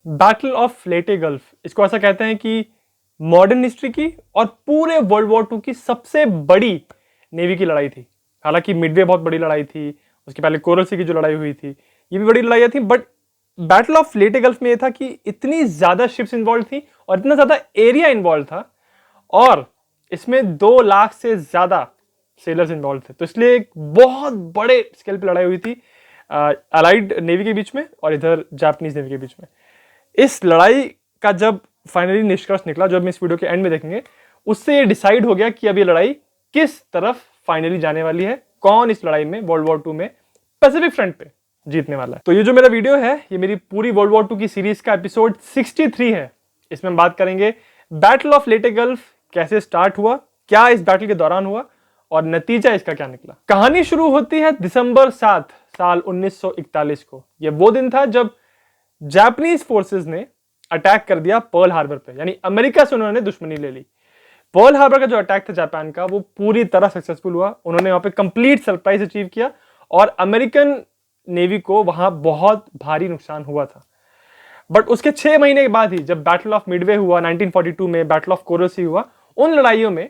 Battle of लेटे gulf, इसको ऐसा कहते हैं कि मॉडर्न हिस्ट्री की और पूरे वर्ल्ड वॉर टू की सबसे बड़ी नेवी की लड़ाई थी। हालांकि मिडवे बहुत बड़ी लड़ाई थी, उसके पहले कोरल सी की जो लड़ाई हुई थी ये भी बड़ी लड़ाइयाँ थी, बट बैटल ऑफ लेटे गल्फ में यह था कि इतनी ज्यादा शिप्स इन्वॉल्व थी और इतना ज्यादा एरिया इन्वॉल्व था और इसमें 2 लाख से ज्यादा सेलर्स इन्वॉल्व थे। तो इसलिए एक बहुत बड़े स्केल पे लड़ाई हुई थी अलाइड नेवी के बीच में और इधर जापानीज नेवी के बीच में। इस लड़ाई का जब फाइनली निष्कर्ष निकला, जो हम इस वीडियो के एंड में देखेंगे, उससे ये डिसाइड हो गया कि अब ये लड़ाई किस तरफ फाइनली जाने वाली है, कौन इस लड़ाई में वर्ल्ड वॉर 2 में पैसिफिक फ्रंट पे जीतने वाला है। तो ये जो मेरा वीडियो है ये मेरी पूरी वर्ल्ड वॉर 2 की सीरीज का एपिसोड 63 है। इसमें हम बात करेंगे बैटल ऑफ लेटे गल्फ कैसे स्टार्ट हुआ, क्या इस बैटल के दौरान हुआ और नतीजा इसका क्या निकला। कहानी शुरू होती है दिसंबर 7 साल 1941 को। यह वो दिन था जब जापानीज फोर्सेस ने अटैक कर दिया पर्ल हार्बर पे, यानी अमेरिका से उन्होंने दुश्मनी ले ली। पर्ल हार्बर का जो अटैक था जापान का वो पूरी तरह सक्सेसफुल हुआ। उन्होंने वहां पे कंप्लीट सरप्राइज अचीव किया और अमेरिकन नेवी को वहां बहुत भारी नुकसान हुआ था। बट उसके 6 महीने के बाद ही जब बैटल ऑफ मिडवे हुआ 1942 में, बैटल ऑफ कोरल सी हुआ, उन लड़ाइयों में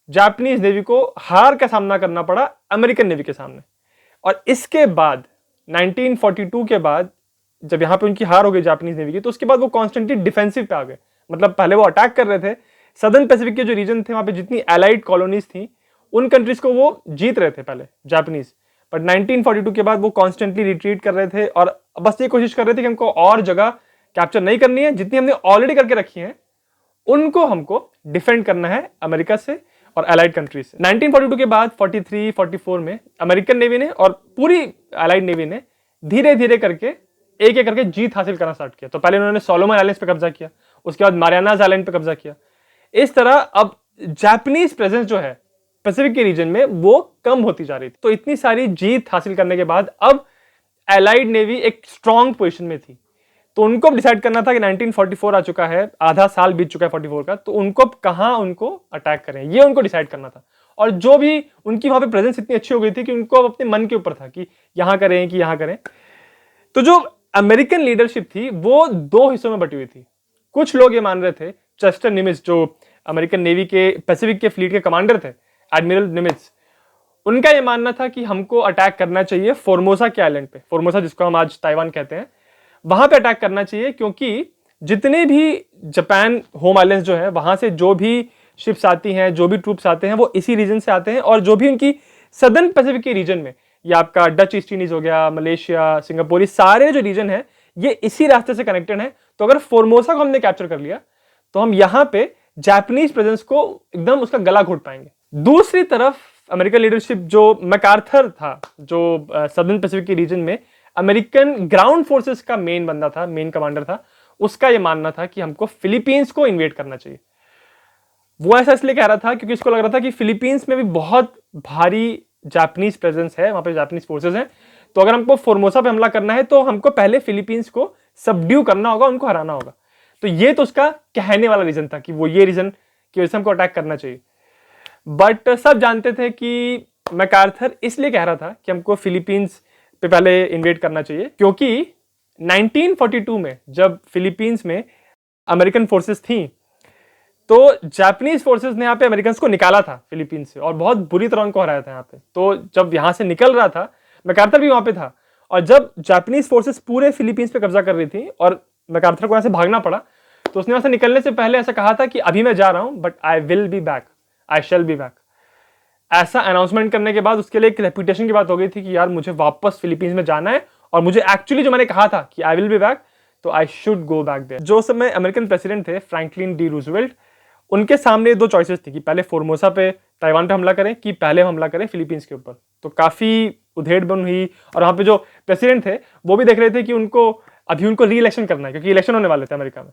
जापानीज नेवी को हार का सामना करना पड़ा अमेरिकन नेवी के सामने। और इसके बाद 1942 के बाद जब यहां पे उनकी हार हो गई जापानीज नेवी की, तो उसके बाद वो कॉन्स्टेंटली डिफेंसिव पे आ गए। मतलब पहले वो अटैक कर रहे थे, सदर्न पैसिफिक के जो रीजन थे वहां पे जितनी एलाइड कॉलोनीज थी उन कंट्रीज को वो जीत रहे थे पहले जापानीज। बट 1942 के बाद वो कॉन्स्टेंटली रिट्रीट कर रहे थे और बस ये कोशिश कर रहे थे कि हमको और जगह कैप्चर नहीं करनी है, जितनी हमने ऑलरेडी करके रखी है उनको हमको डिफेंड करना है अमेरिका से और एलाइड कंट्रीज से। 1942 के बाद 43, 44 में अमेरिकन नेवी ने और पूरी एलाइड नेवी ने धीरे धीरे करके एक एक करके जीत हासिल करना स्टार्ट किया। तो पहले उन्होंने सोलोमन आइलैंड्स पे कब्जा किया, उसके बाद मारियानाज आइलैंड पे कब्जा किया। इस तरह अब जापानीज प्रेजेंस जो है पैसिफिक के रीजन में वो कम होती जा रही थी। तो इतनी सारी जीत हासिल करने के बाद अब एलाइड नेवी एक स्ट्रॉन्ग पोजीशन में थी। तो उनको डिसाइड करना था कि 1944 आ चुका है, आधा साल बीत चुका है 44 का, तो उनको कहां उनको अटैक करें ये उनको डिसाइड करना था। और जो भी उनकी वहां पे प्रेजेंस इतनी अच्छी हो गई थी कि उनको अब अपने मन के ऊपर था कि यहां करें कि यहां करें। तो जो अमेरिकन लीडरशिप थी वो 2 हिस्सों में बटी हुई थी। कुछ लोग ये मान रहे थे, चेस्टर निमित्ज जो अमेरिकन नेवी के पैसिफिक के फ्लीट के कमांडर थे, एडमिरल निमित्ज, उनका यह मानना था कि हमको अटैक करना चाहिए फोर्मोसा के आइलैंड पे, फोर्मोसा जिसको हम आज ताइवान कहते हैं, वहां पे अटैक करना चाहिए। क्योंकि जितने भी जापान होम आइलैंड्स जो है वहां से जो भी शिप्स आती हैं, जो भी ट्रूप्स आते हैं, वो इसी रीजन से आते हैं। और जो भी उनकी सदर्न पैसिफिक के रीजन में, ये आपका डच ईस्ट इंडीज हो गया, मलेशिया, सिंगापुर, ये सारे जो रीजन है ये इसी रास्ते से कनेक्टेड है। तो अगर फोर्मोसा को हमने कैप्चर कर लिया तो हम यहां पे जापानीज प्रेजेंस को एकदम उसका गला घोट पाएंगे। दूसरी तरफ अमेरिकन लीडरशिप जो मैकार्थर था, जो सदर्न पैसिफिक के रीजन में अमेरिकन ग्राउंड फोर्सेस का मेन बंदा था, मेन कमांडर था, उसका यह मानना था कि हमको फिलीपींस को इन्वेड करना चाहिए। वो ऐसा इसलिए कह रहा था क्योंकि उसको लग रहा था कि फिलीपींस में भी बहुत भारी जापानीज प्रेजेंस है, वहां पे जापानीज फोर्सेस हैं। तो अगर हमको फोर्मोसा पे हमला करना है तो हमको पहले फिलीपींस को सबड्यू करना होगा, उनको हराना होगा। तो ये तो उसका कहने वाला रीजन था कि वो ये रीजन की वजह से हमको अटैक करना चाहिए। बट सब जानते थे कि मैकार्थर इसलिए कह रहा था कि हमको फिलीपींस पे पहले इन्वेड करना चाहिए क्योंकि 1942 में जब फिलीपींस में अमेरिकन फोर्सेस थी तो जापानीज फोर्सेस ने यहाँ पे अमेरिकन को निकाला था फिलीपींस से और बहुत बुरी तरह उनको हराया था यहाँ पे। तो जब यहाँ से निकल रहा था, मैकार्थर भी वहां पे था, और जब जापानीज फोर्सेस पूरे फिलीपींस पे कब्जा कर रही थी और मैकार्थर को यहाँ से भागना पड़ा, तो उसने वहां से निकलने से पहले ऐसा कहा था कि अभी मैं जा रहा हूं but I will be back, I shall be back. ऐसा अनाउंसमेंट करने के बाद उसके लिए एक रेपुटेशन की बात हो गई थी कि यार मुझे वापस फिलीपींस में जाना है और मुझे एक्चुअली जो मैंने कहा था कि आई विल बी बैक, तो I should go back there. जो समय अमेरिकन प्रेसिडेंट थे फ्रैंकलिन डी रूजवेल्ट, उनके सामने 2 चॉइसेस थी कि पहले फोर्मोसा पे, ताइवान पे हमला करें कि पहले हमला करें फिलीपींस के ऊपर। तो काफी उधेड़-बुन हुई और वहां पे जो प्रेसिडेंट थे वो भी देख रहे थे कि उनको अभी उनको री इलेक्शन करना है क्योंकि इलेक्शन होने वाले थे अमेरिका में।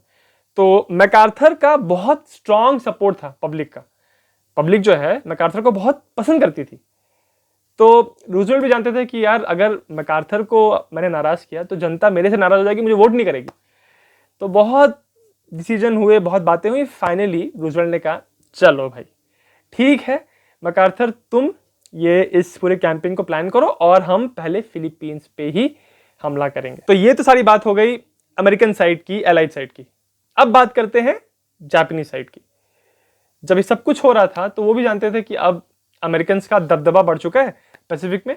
तो मैकार्थर का बहुत स्ट्रॉन्ग सपोर्ट था पब्लिक का। पब्लिक जो है मैकार्थर को बहुत पसंद करती थी। तो रूजवेल्ट भी जानते थे कि यार अगर मैकार्थर को मैंने नाराज किया तो जनता मेरे से नाराज हो जाएगी, मुझे वोट नहीं करेगी। तो बहुत डिसीजन हुए, बहुत बातें हुई। फाइनली रूजवेल्ट ने कहा चलो भाई ठीक है मैकार्थर, तुम ये इस पूरे कैंपेन को प्लान करो और हम पहले फिलीपींस पे ही हमला करेंगे। तो ये तो सारी बात हो गई अमेरिकन साइड की, एलाइड साइड की। अब बात करते हैं जापानीज साइड की। जब ये सब कुछ हो रहा था तो वो भी जानते थे कि अब अमेरिकन का दबदबा बढ़ चुका है पैसिफिक में,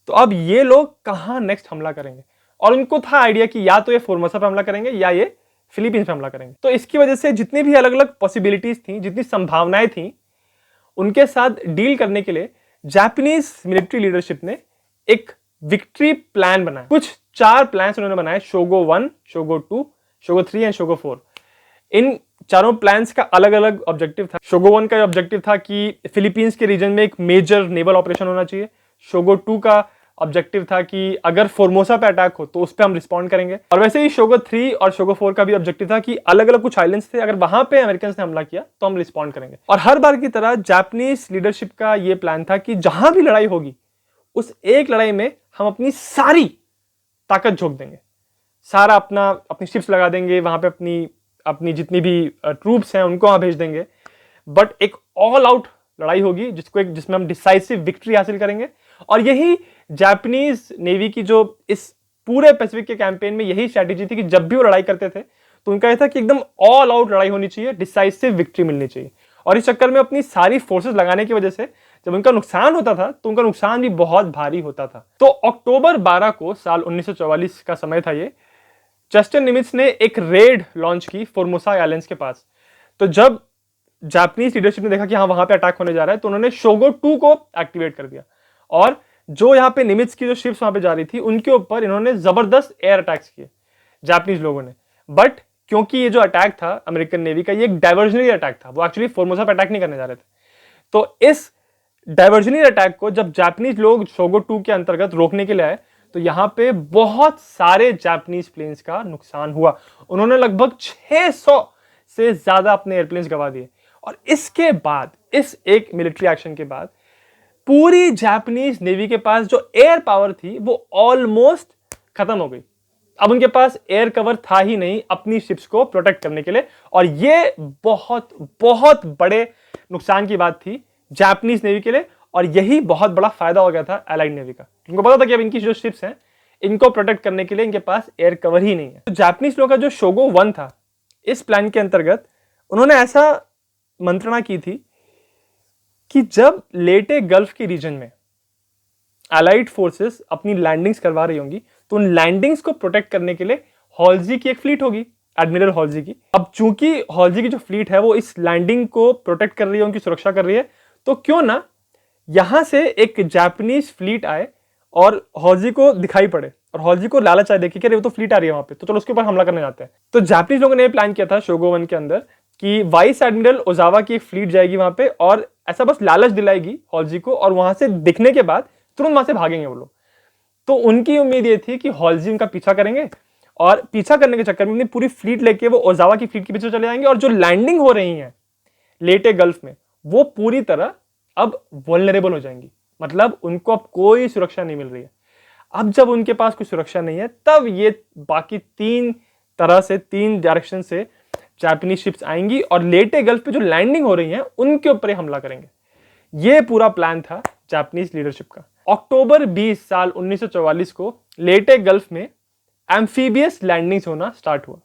तो अब ये लोग कहाँ नेक्स्ट हमला करेंगे। और उनको था आइडिया कि या तो ये फोर्मोसा पे हमला करेंगे या ये फिलीपींस पे हमला करेंगे। तो इसकी वजह से जितनी भी अलग अलग पॉसिबिलिटीज थी, जितनी संभावनाएं थी, उनके साथ डील करने के लिए जापानीज मिलिट्री लीडरशिप ने एक विक्ट्री प्लान बनाया। कुछ 4 प्लान्स उन्होंने बनाए, शोगो 1, शोगो 2, शोगो 3 एंड शोगो 4। इन चारों प्लान्स का अलग अलग ऑब्जेक्टिव था। शोगो 1 का ऑब्जेक्टिव था कि फिलीपींस के रीजन में एक मेजर नेवल ऑपरेशन होना चाहिए। शोगो 2 का ऑब्जेक्टिव था कि अगर फोर्मोसा पे अटैक हो तो उस पर हम रिस्पॉन्ड करेंगे। और वैसे ही शोगो 3 और शोगो 4 का भी ऑब्जेक्टिव था कि अलग अलग कुछ आइलैंड्स थे, अगर वहां पे अमेरिकन ने हमला किया तो हम रिस्पॉन्ड करेंगे। और हर बार की तरह जापानीज लीडरशिप का यह प्लान था कि जहां भी लड़ाई होगी उस एक लड़ाई में हम अपनी सारी ताकत झोंक देंगे, सारा अपनी शिप्स लगा देंगे वहां पे, अपनी जितनी भी ट्रूप्स हैं उनको वहां भेज देंगे। बट एक ऑल आउट लड़ाई होगी जिसमें हम डिसाइसिव विक्ट्री हासिल करेंगे। और यही जापानीज नेवी की जो इस पूरे पैसिफिक के कैंपेन में यही स्ट्रैटेजी थी कि जब भी वो लड़ाई करते थे तो उनका यह था कि एकदम ऑल आउट लड़ाई होनी चाहिए, डिसाइसिव विक्ट्री मिलनी चाहिए। और इस चक्कर में अपनी सारी फोर्सेस लगाने की वजह से जब उनका नुकसान होता था तो उनका नुकसान भी बहुत भारी होता था। तो अक्टूबर 12 को साल 1944 का समय था ये, चेस्टर निमित्ज ने एक रेड लॉन्च की फोर्मोसा आइलैंड्स के पास। तो जब जापानीज लीडरशिप ने देखा कि हाँ वहां पे अटैक होने जा रहा है तो उन्होंने शोगो 2 को एक्टिवेट कर दिया। और जो यहाँ पे निमित्ज की जो शिप्स वहां पे जा रही थी उनके ऊपर इन्होंने जबरदस्त एयर अटैक्स किए जापानीज लोगों ने। बट क्योंकि ये जो अटैक था अमेरिकन नेवी का, ये एक डाइवर्जनरी अटैक था, वो एक्चुअली फोर्मोसा पे अटैक नहीं करने जा रहे थे। तो इस डाइवर्जनरी अटैक को जब जापानीज लोग शोगो 2 के अंतर्गत रोकने के लिए आए तो यहां पे बहुत सारे जापानीज प्लेन्स का नुकसान हुआ। उन्होंने लगभग 600 से ज्यादा अपने एयरप्लेन्स गंवा दिए। और इसके बाद, इस एक मिलिट्री एक्शन के बाद, पूरी जापानीज नेवी के पास जो एयर पावर थी वो ऑलमोस्ट खत्म हो गई। अब उनके पास एयर कवर था ही नहीं अपनी शिप्स को प्रोटेक्ट करने के लिए। और ये बहुत बहुत बड़े नुकसान की बात थी जापानीज नेवी के लिए। और यही बहुत बड़ा फायदा हो गया था एलाइड नेवी का। उनको पता था कि अब इनकी जो शिप्स हैं इनको प्रोटेक्ट करने के लिए इनके पास एयर कवर ही नहीं है। तो जापानीज लोगों का जो शोगो 1 था, इस प्लान के अंतर्गत उन्होंने ऐसा मंत्रणा की थी कि जब लेटे गल्फ के रीजन में एलाइड फोर्सेस अपनी लैंडिंग्स करवा रही होंगी तो उन लैंडिंग्स को प्रोटेक्ट करने के लिए हॉल्जी की एक फ्लीट होगी, एडमिरल हॉल्जी की। अब चूंकि हॉल्जी की जो फ्लीट है वो इस लैंडिंग को प्रोटेक्ट कर रही है, उनकी सुरक्षा कर रही है, तो क्यों ना यहां से एक जापानीज फ्लीट आए और हॉल्जी को दिखाई पड़े और हॉल्जी को लालच आए, देखिए कि वो तो फ्लीट आ रही है वहां पे, तो चलो उसके ऊपर हमला करने जाते हैं। तो जापानीज लोगों ने प्लान किया था शोगो 1 के अंदर कि वाइस एडमिरल ओजावा की एक फ्लीट जाएगी वहां पे और ऐसा बस लालच दिलाएगी हॉल्जी को, और वहां से दिखने के बाद तुरंत वहां से भागेंगे वो लोग। तो उनकी उम्मीद ये थी कि हॉल्जी उनका पीछा करेंगे और पीछा करने के चक्कर में अपनी पूरी फ्लीट लेके वो ओजावा की फ्लीट के पीछे चले जाएंगे और जो लैंडिंग हो रही है लेटे गल्फ में वो पूरी तरह अब वल्नरेबल हो जाएंगी, मतलब उनको अब कोई सुरक्षा नहीं मिल रही है। अब जब उनके पास कोई सुरक्षा नहीं है तब ये बाकी 3 डायरेक्शन से जापानीज शिप्स आएंगी और लेटे गल्फ पे जो लैंडिंग हो रही है उनके ऊपर हमला करेंगे। ये पूरा प्लान था जापानीज लीडरशिप का। अक्टूबर 20 साल 1944 को लेटे गल्फ में एम्फीबियस लैंडिंग्स होना स्टार्ट हुआ।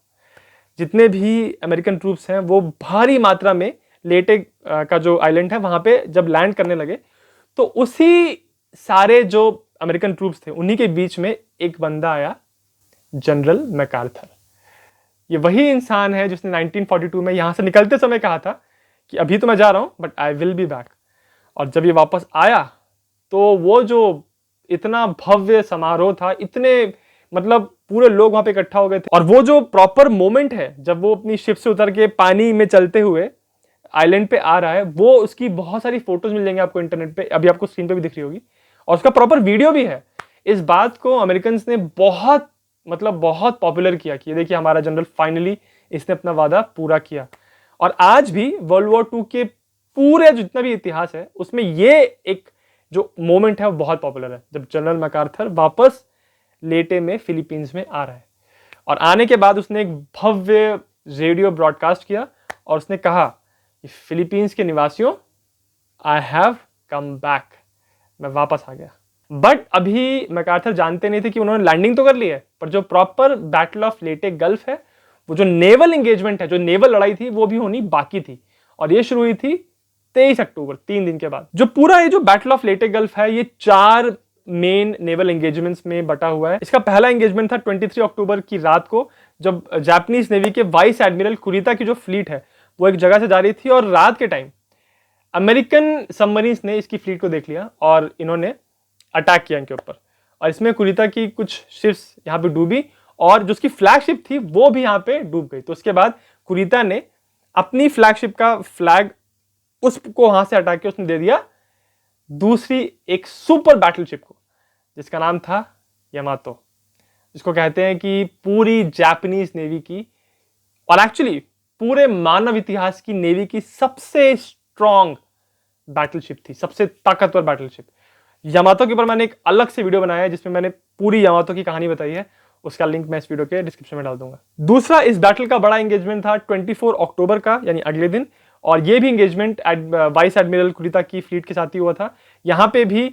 जितने भी अमेरिकन ट्रूप्स हैं वो भारी मात्रा में लेटे का जो आइलैंड है वहां पे जब लैंड करने लगे तो उसी सारे जो अमेरिकन ट्रूप्स थे उन्हीं के बीच में एक बंदा आया, जनरल मैकार्थर। ये वही इंसान है जिसने 1942 में यहां से निकलते समय कहा था कि अभी तो मैं जा रहा हूं but I will be back. और जब ये वापस आया तो वो जो इतना भव्य समारोह था, इतने मतलब पूरे लोग वहां पे इकट्ठा हो गए थे। और वो जो प्रॉपर मोमेंट है जब वो अपनी शिप से उतर के पानी में चलते हुए आइलैंड पे आ रहा है, वो उसकी बहुत सारी फोटोज मिल जाएंगे आपको इंटरनेट पे, अभी आपको स्क्रीन पे भी दिख रही होगी, और उसका प्रॉपर वीडियो भी है। इस बात को अमेरिकन ने बहुत पॉपुलर किया कि देखिए हमारा जनरल फाइनली इसने अपना वादा पूरा किया। और आज भी वर्ल्ड वॉर 2 के पूरे जितना भी इतिहास है उसमें ये एक जो मोमेंट है वो बहुत पॉपुलर है, जब जनरल मैकार्थर वापस लेटे में फिलीपींस में आ रहा है। और आने के बाद उसने एक भव्य रेडियो ब्रॉडकास्ट किया और उसने कहा कि फिलीपींस के निवासियों, आई हैव कम बैक, मैं वापस आ गया। बट अभी मैकार्थर जानते नहीं थे कि उन्होंने लैंडिंग तो कर ली है, पर जो प्रॉपर बैटल ऑफ लेटे गल्फ है, वो जो नेवल एंगेजमेंट है, जो नेवल लड़ाई थी, वो भी होनी बाकी थी। और ये शुरू हुई थी 23 अक्टूबर, 3 दिन के बाद। जो पूरा ये जो बैटल ऑफ लेटे गल्फ है, ये 4 मेन नेवल एंगेजमेंट्स में बटा हुआ है। इसका पहला एंगेजमेंट था 23 अक्टूबर की रात को, जब जापानीज नेवी के वाइस एडमिरल कुरिता की जो फ्लीट है वो एक जगह से जा रही थी, और रात के टाइम अमेरिकन सबमरीन्स ने इसकी फ्लीट को देख लिया और इन्होंने अटैक किया इनके ऊपर। और इसमें कुरिता की कुछ शिप्स यहाँ पे डूबी, और जो उसकी फ्लैगशिप थी वो भी यहाँ पे डूब गई। तो उसके बाद कुरिता ने अपनी फ्लैगशिप का फ्लैग उसको वहां से हटा के उसने दे दिया दूसरी एक सुपर बैटलशिप को, जिसका नाम था यामातो, जिसको कहते हैं कि पूरी जापानीज नेवी की, और एक्चुअली पूरे मानव इतिहास की नेवी की सबसे स्ट्रॉन्ग बैटलशिप थी, सबसे ताकतवर बैटलशिप। यामातो के ऊपर मैंने एक अलग से वीडियो बनाया है जिसमें मैंने पूरी यामातो की कहानी बताई है, उसका लिंक मैं इस वीडियो के डिस्क्रिप्शन में डाल दूंगा। दूसरा इस बैटल का बड़ा एंगेजमेंट था 24 अक्टूबर का, यानी अगले दिन, और ये भी एंगेजमेंट वाइस एडमिरल कुरिता की फ्लीट के साथ ही हुआ था। यहाँ पे भी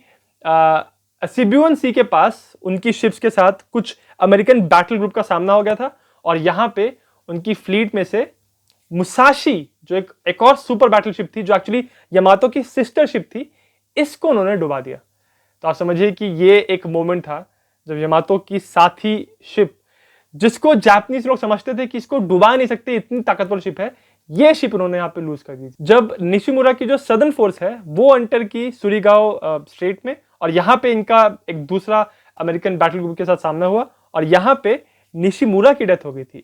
सिब्यून सी के पास उनकी शिप्स के साथ कुछ अमेरिकन बैटल ग्रुप का सामना हो गया था, और यहाँ पे उनकी फ्लीट में से मुसाशी, जो एक और सुपर बैटलशिप थी, जो एक्चुअली यामातो की सिस्टर शिप थी, इसको उन्होंने डुबा दिया। तो आप समझिए कि ये एक मोमेंट था जब यामातो की साथी शिप, जिसको जापानीज लोग समझते थे कि इसको डुबा नहीं सकते, इतनी ताकतवर शिप है, ये शिप उन्होंने यहाँ पे लूज कर दी। जब निशिमुरा की जो सदर्न फोर्स है वो एंटर की सुरिगाओ स्ट्रेट में, और यहाँ पे इनका एक दूसरा अमेरिकन बैटल ग्रुप के साथ सामना हुआ, और यहाँ पे निशिमुरा की डेथ हो गई थी,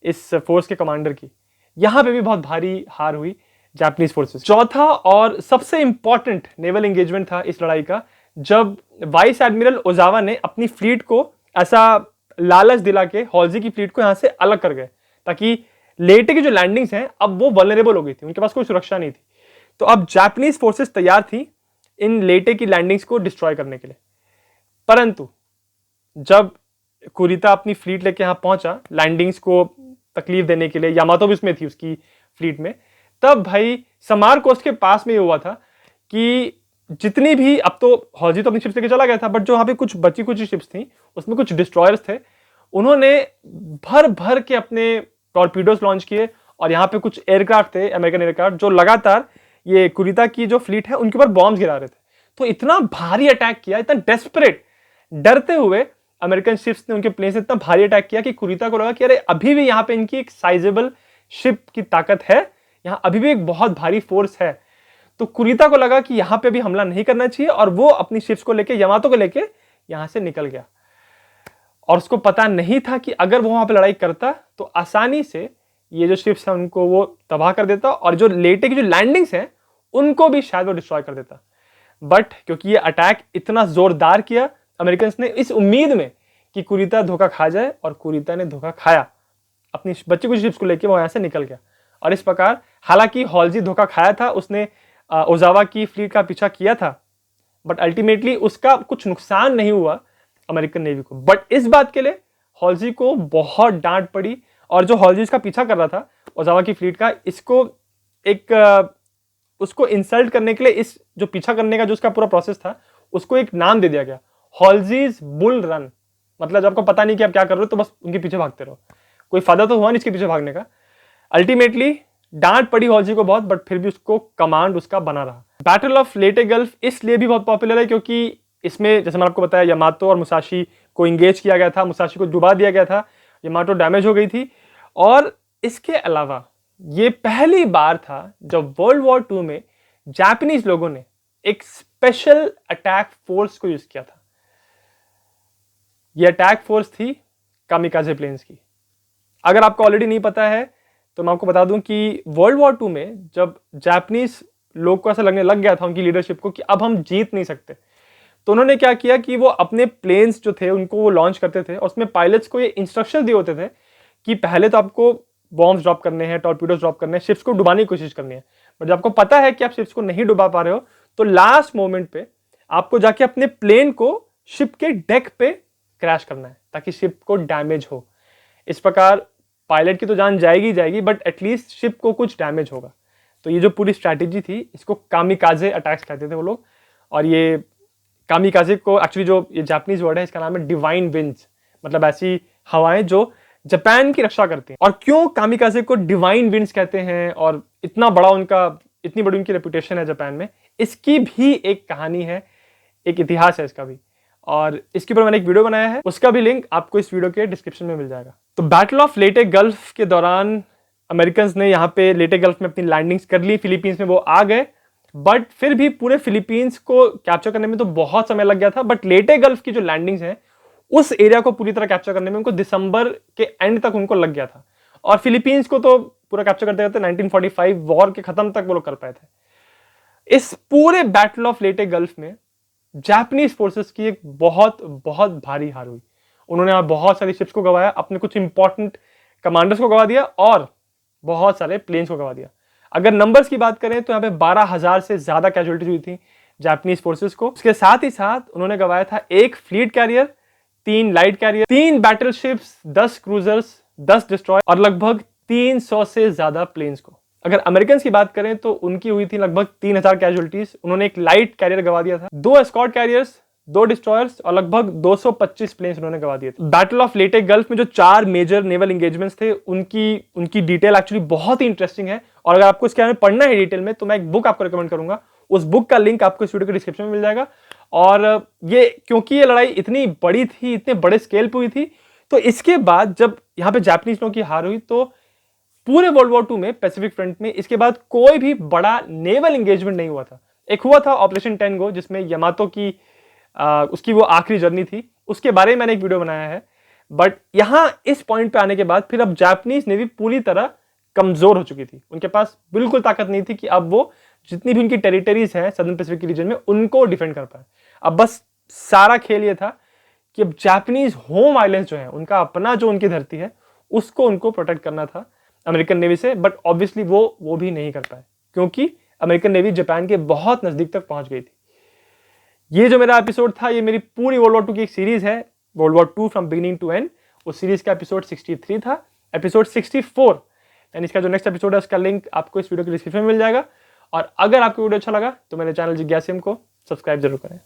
इस फोर्स के कमांडर की। यहाँ पे भी बहुत भारी हार हुई जापानीज फोर्सेस। चौथा और सबसे इंपॉर्टेंट नेवल एंगेजमेंट था इस लड़ाई का, जब वाइस एडमिरल ओजावा ने अपनी फ्लीट को ऐसा लालच दिला के हॉल्जी की फ्लीट को यहां से अलग कर गए, ताकि लेटे की जो लैंडिंग्स हैं अब वो वल्नरेबल हो गई थी, उनके पास कोई सुरक्षा नहीं थी। तो अब जापानीज फोर्सेस तैयार थी इन लेटे की लैंडिंग्स को डिस्ट्रॉय करने के लिए। परंतु जब कुरिता अपनी फ्लीट लेके यहां पहुंचा लैंडिंग्स को तकलीफ देने के लिए, यामातो भी उसमें थी उसकी फ्लीट में, तब भाई समार कोस्ट के पास में ये हुआ था कि जितनी भी, अब तो हॉल्जी तो अपनी शिप्स लेके चला गया था, बट जो वहां पे कुछ बची कुछ शिप्स थी उसमें कुछ डिस्ट्रॉयर्स थे, उन्होंने भर भर के अपने टॉर्पीडोस लॉन्च किए, और यहाँ पे कुछ एयरक्राफ्ट थे, अमेरिकन एयरक्राफ्ट, जो लगातार ये कुरिता की जो फ्लीट है उनके ऊपर बॉम्ब्स गिरा रहे थे। तो इतना भारी अटैक किया, इतना डेस्परेट, डरते हुए अमेरिकन शिप्स ने उनके प्लेन से इतना भारी अटैक किया कि कुरिता को लगा कि अरे अभी भी यहाँ पे इनकी एक साइजेबल शिप की ताकत है, यहाँ अभी भी एक बहुत भारी फोर्स है। तो कुरिता को लगा कि यहाँ पे भी हमला नहीं करना चाहिए, और वो अपनी शिप्स को लेके, यामातो को लेके यहाँ से निकल गया। और उसको पता नहीं था कि अगर वो वहां पे लड़ाई करता तो आसानी से ये जो शिप्स हैं उनको वो तबाह कर देता, और जो लेटे की जो लैंडिंग्स हैं उनको भी शायद वो डिस्ट्रॉय कर देता। बट क्योंकि ये अटैक इतना जोरदार किया अमेरिकन ने, इस उम्मीद में कि कुरिता धोखा खा जाए, और कुरिता ने धोखा खाया, अपनी बच्चे कुछ शिप्स को लेके वो यहाँ से निकल गया। और इस प्रकार, हालांकि हॉल्जी धोखा खाया था, उसने ओजावा की फ्लीट का पीछा किया था, बट अल्टीमेटली उसका कुछ नुकसान नहीं हुआ अमेरिकन नेवी को। बट इस बात के लिए हॉल्जी को बहुत डांट पड़ी, और जो हॉल्जी इसका पीछा कर रहा था ओजावा की फ्लीट का, इसको एक उसको इंसल्ट करने के लिए, इस जो पीछा करने का जो उसका पूरा प्रोसेस था, उसको एक नाम दे दिया गया, हॉल्जीज बुल रन। मतलब जब आपको पता नहीं कि आप क्या कर रहे हो तो बस उनके पीछे भागते रहो, कोई फायदा तो हुआ नहीं इसके पीछे भागने का। अल्टीमेटली डांट पड़ी हॉल्जी को बहुत, बट फिर भी उसको कमांड उसका बना रहा। बैटल ऑफ लेटे गल्फ इसलिए भी बहुत पॉपुलर है क्योंकि इसमें, जैसे मैंने आपको बताया, यामातो और मुसाशी को इंगेज किया गया था, मुसाशी को डुबा दिया गया था, यामातो डैमेज हो गई थी। और इसके अलावा ये पहली बार था जब वर्ल्ड वॉर 2 में जापानीज लोगों ने एक स्पेशल अटैक फोर्स को यूज किया था। यह अटैक फोर्स थी कामिकाजे प्लेन्स की। अगर आपको ऑलरेडी नहीं पता है तो मैं आपको बता दूं कि वर्ल्ड वॉर 2 में जब जापानीज लोग को ऐसा लगने लग गया था उनकी लीडरशिप को कि अब हम जीत नहीं सकते, तो उन्होंने क्या किया कि वो अपने प्लेन्स जो थे उनको वो लॉन्च करते थे, और उसमें पायलट्स को ये इंस्ट्रक्शन दिए होते थे कि पहले तो आपको बॉम्ब्स ड्रॉप करने हैं, टॉर्पीडोज ड्रॉप करने हैं, शिप्स को डुबाने की कोशिश करनी है। बट जब आपको पता है कि आप शिप्स को नहीं डुबा पा रहे हो, तो लास्ट मोमेंट पे आपको जाके अपने प्लेन को शिप के डेक पे क्रैश करना है ताकि शिप को डैमेज हो। इस प्रकार पायलट की तो जान जाएगी जाएगी, बट एटलीस्ट शिप को कुछ डैमेज होगा। तो ये जो पूरी स्ट्रैटेजी थी, इसको कामिकाजे अटैक्स कहते थे वो लोग। और ये कामिकाजे को एक्चुअली जो ये जापानीज वर्ड है इसका नाम है डिवाइन विंड्स, मतलब ऐसी हवाएं जो जापान की रक्षा करती हैं। और क्यों कामिकाजे को डिवाइन विंड्स कहते हैं और इतना बड़ा इतनी बड़ी उनकी रेपुटेशन है जापान में, इसकी भी एक कहानी है, एक इतिहास है इसका भी, और इसके ऊपर मैंने एक वीडियो बनाया है, उसका भी लिंक आपको इस वीडियो के डिस्क्रिप्शन में मिल जाएगा। तो बैटल ऑफ लेटे गल्फ के दौरान अमेरिकन ने यहाँ पे लेटे गल्फ में अपनी लैंडिंग्स कर ली, फिलीपींस में वो आ गए, बट फिर भी पूरे फिलीपींस को कैप्चर करने में तो बहुत समय लग गया था। बट लेटे गल्फ की जो लैंडिंग्स हैं उस एरिया को पूरी तरह कैप्चर करने में उनको दिसंबर के एंड तक उनको लग गया था, और फिलीपींस को तो पूरा कैप्चर करते करते 1945 वॉर के खत्म तक वो लोग कर पाए थे। इस पूरे बैटल ऑफ लेटे गल्फ में जापानीज फोर्सेस की एक बहुत बहुत भारी हार हुई। उन्होंने बहुत सारी शिप्स को गवाया, अपने कुछ इंपॉर्टेंट कमांडर्स को गवा दिया और बहुत सारे प्लेन्स को गवा दिया। अगर नंबर्स की बात करें तो यहाँ पे 12,000 से ज्यादा कैजुअलिटीज हुई थी जापानीज फोर्सेस को। उसके साथ ही साथ उन्होंने गवाया था 1 fleet carrier, 3 light carrier, 3 battleships, 10 cruisers, 10 destroyer और लगभग 300 से ज्यादा प्लेन्स को। अगर अमेरिकन की बात करें तो उनकी हुई थी लगभग 3,000 कैजुअलिटीज। उन्होंने 1 लाइट कैरियर गवा दिया था, 2 एस्कॉर्ट कैरियर्स, 2 डिस्ट्रॉयर्स और लगभग 225 प्लेन्स उन्होंने गवा दिए थे। बैटल ऑफ लेटे गल्फ में जो 4 मेजर नेवल एंगेजमेंट्स थे उनकी डिटेल एक्चुअली बहुत ही इंटरेस्टिंग है, और अगर आपको इसके बारे में पढ़ना है डिटेल में तो मैं एक बुक आपको रिकमेंड करूंगा। उस बुक का लिंक आपको इस वीडियो के डिस्क्रिप्शन में मिल जाएगा। और ये क्योंकि ये लड़ाई इतनी बड़ी थी, इतने बड़े स्केल पे हुई थी, तो इसके बाद जब यहाँ पे जापानीज लोगों की हार हुई तो पूरे वर्ल्ड वॉर 2 में पैसिफिक फ्रंट में इसके बाद कोई भी बड़ा नेवल एंगेजमेंट नहीं हुआ था। एक हुआ था ऑपरेशन टेंगो, जिसमें यमातो की उसकी वो आखिरी जर्नी थी, उसके बारे में मैंने एक वीडियो बनाया है। बट यहां इस पॉइंट पे आने के बाद फिर अब जापानीज नेवी पूरी तरह कमजोर हो चुकी थी। उनके पास बिल्कुल ताकत नहीं थी कि अब वो जितनी भी उनकी टेरिटरीज हैं सदर्न पैसिफिक रीजन में उनको डिफेंड कर पाए। अब बस सारा खेल ये था कि अब जापानीज होम आइलैंड्स जो है, उनका अपना जो उनकी धरती है, उसको उनको प्रोटेक्ट करना था अमेरिकन नेवी से। बट ऑब्वियसली वो भी नहीं कर पाए, क्योंकि अमेरिकन नेवी जापान के बहुत नजदीक तक पहुंच गई थी। ये जो मेरा एपिसोड था, ये मेरी पूरी वर्ल्ड वॉर 2 की एक सीरीज है, world war 2 from beginning to end. उस सीरीज का एपिसोड 63 था। एपिसोड 64 एंड इसका जो नेक्स्ट एपिसोड है उसका लिंक आपको इस वीडियो के डिस्क्रिप्शन में मिल जाएगा। और अगर आपको वीडियो अच्छा लगा तो मेरे चैनल जिज्ञासिम को सब्सक्राइब जरूर करें।